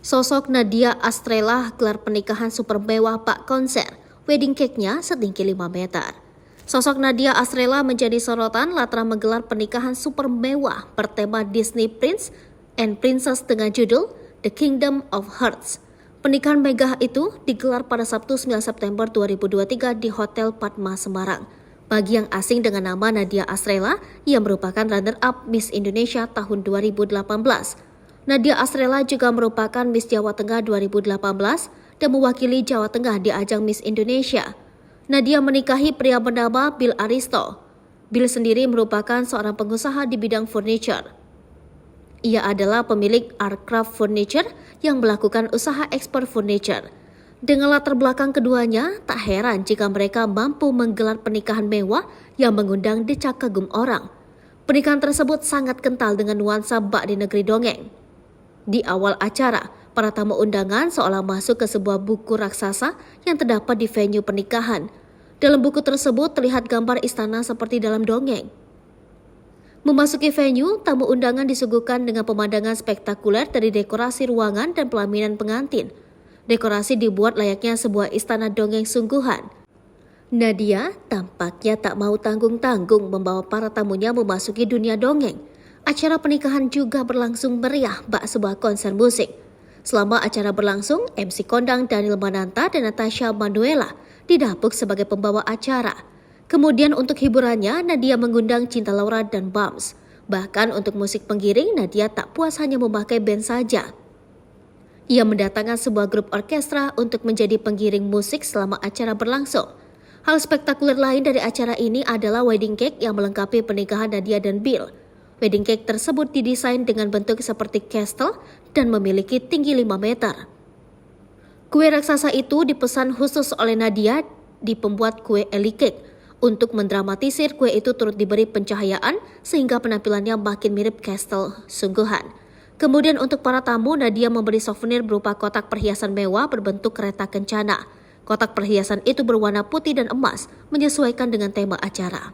Sosok Nadia Astrela gelar pernikahan super mewah bak konser, wedding cake-nya setinggi 5 meter. Sosok Nadia Astrela menjadi sorotan lantaran menggelar pernikahan super mewah bertema Disney Prince and Princess dengan judul The Kingdom of Hearts. Pernikahan megah itu digelar pada Sabtu 9 September 2023 di Hotel Padma Semarang. Bagi yang asing dengan nama Nadia Astrela, ia merupakan runner-up Miss Indonesia tahun 2018. Nadia Astrela juga merupakan Miss Jawa Tengah 2018 dan mewakili Jawa Tengah di ajang Miss Indonesia. Nadia menikahi pria bernama Bill Aristo. Bill sendiri merupakan seorang pengusaha di bidang furniture. Ia adalah pemilik Artcraft Furniture yang melakukan usaha ekspor furniture. Dengan latar belakang keduanya, tak heran jika mereka mampu menggelar pernikahan mewah yang mengundang decak kagum orang. Pernikahan tersebut sangat kental dengan nuansa bak di negeri dongeng. Di awal acara, para tamu undangan seolah masuk ke sebuah buku raksasa yang terdapat di venue pernikahan. Dalam buku tersebut terlihat gambar istana seperti dalam dongeng. Memasuki venue, tamu undangan disuguhkan dengan pemandangan spektakuler dari dekorasi ruangan dan pelaminan pengantin. Dekorasi dibuat layaknya sebuah istana dongeng sungguhan. Nadia tampaknya tak mau tanggung-tanggung membawa para tamunya memasuki dunia dongeng. Acara pernikahan juga berlangsung meriah bak sebuah konser musik. Selama acara berlangsung, MC kondang Daniel Mananta dan Natasha Manuela didapuk sebagai pembawa acara. Kemudian untuk hiburannya, Nadia mengundang Cinta Laura dan Bams. Bahkan untuk musik penggiring, Nadia tak puas hanya memakai band saja. Ia mendatangkan sebuah grup orkestra untuk menjadi penggiring musik selama acara berlangsung. Hal spektakuler lain dari acara ini adalah wedding cake yang melengkapi pernikahan Nadia dan Bill. Wedding cake tersebut didesain dengan bentuk seperti castle dan memiliki tinggi 5 meter. Kue raksasa itu dipesan khusus oleh Nadia di pembuat kue Eli Cake. Untuk mendramatisir kue itu turut diberi pencahayaan sehingga penampilannya makin mirip castle sungguhan. Kemudian untuk para tamu, Nadia memberi souvenir berupa kotak perhiasan mewah berbentuk kereta kencana. Kotak perhiasan itu berwarna putih dan emas, menyesuaikan dengan tema acara.